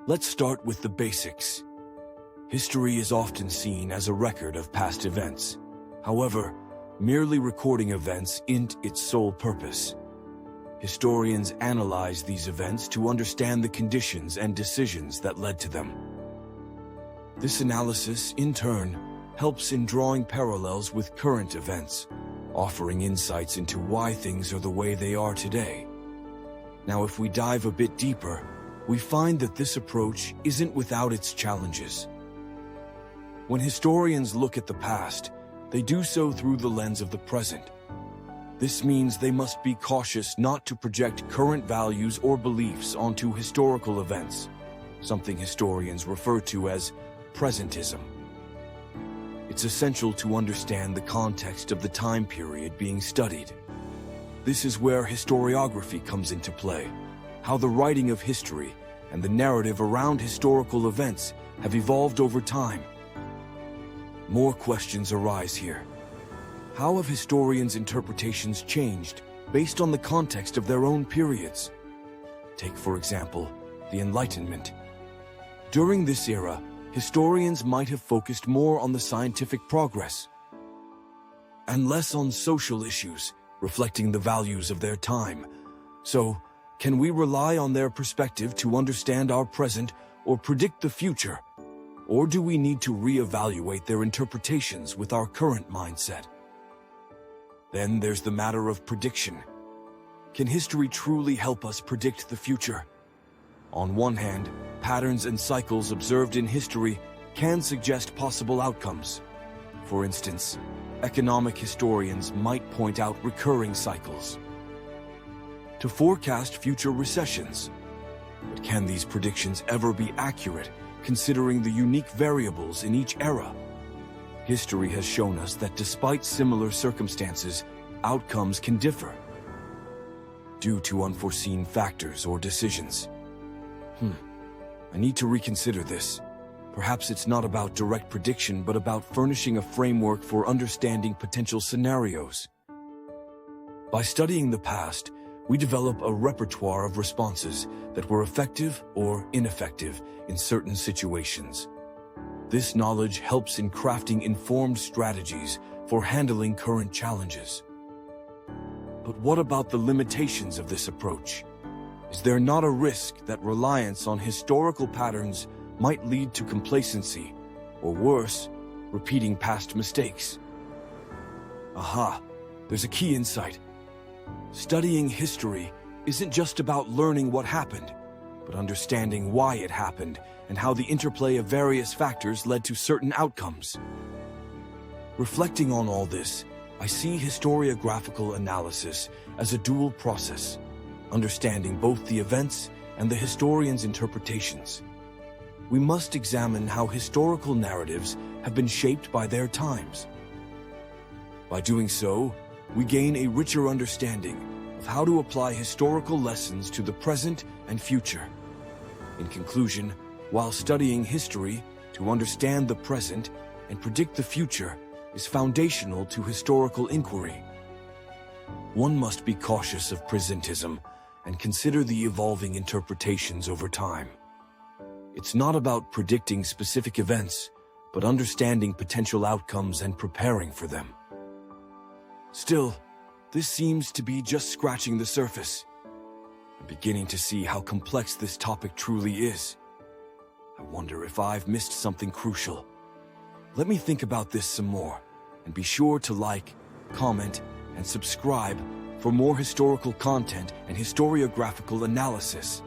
Let's start with the basics. History is often seen as a record of past events. However, merely recording events isn't its sole purpose. Historians analyze these events to understand the conditions and decisions that led to them. This analysis, in turn, helps in drawing parallels with current events, offering insights into why things are the way they are today. Now, if we dive a bit deeper, we find that this approach isn't without its challenges. When historians look at the past, they do so through the lens of the present. This means they must be cautious not to project current values or beliefs onto historical events, something historians refer to as Presentism. It's essential to understand the context of the time period being studied. This is where historiography comes into play, how the writing of history and the narrative around historical events have evolved over time. More questions arise here. How have historians' interpretations changed based on the context of their own periods? Take, for example, the Enlightenment. During this era, historians might have focused more on the scientific progress and less on social issues, reflecting the values of their time. So, can we rely on their perspective to understand our present or predict the future? Or do we need to reevaluate their interpretations with our current mindset? Then there's the matter of prediction. Can history truly help us predict the future? On one hand, patterns and cycles observed in history can suggest possible outcomes. For instance, economic historians might point out recurring cycles to forecast future recessions. But can these predictions ever be accurate, considering the unique variables in each era? History has shown us that despite similar circumstances, outcomes can differ due to unforeseen factors or decisions. I need to reconsider this. Perhaps it's not about direct prediction, but about furnishing a framework for understanding potential scenarios. By studying the past, we develop a repertoire of responses that were effective or ineffective in certain situations. This knowledge helps in crafting informed strategies for handling current challenges. But what about the limitations of this approach? Is there not a risk that reliance on historical patterns might lead to complacency, or worse, repeating past mistakes? Aha, there's a key insight. Studying history isn't just about learning what happened, but understanding why it happened and how the interplay of various factors led to certain outcomes. Reflecting on all this, I see historiographical analysis as a dual process, understanding both the events and the historian's interpretations. We must examine how historical narratives have been shaped by their times. By doing so, we gain a richer understanding of how to apply historical lessons to the present and future. In conclusion, while studying history to understand the present and predict the future is foundational to historical inquiry, one must be cautious of presentism and consider the evolving interpretations over time. It's not about predicting specific events, but understanding potential outcomes and preparing for them. Still, this seems to be just scratching the surface. I'm beginning to see how complex this topic truly is. I wonder if I've missed something crucial. Let me think about this some more, and be sure to like, comment, and subscribe for more historical content and historiographical analysis.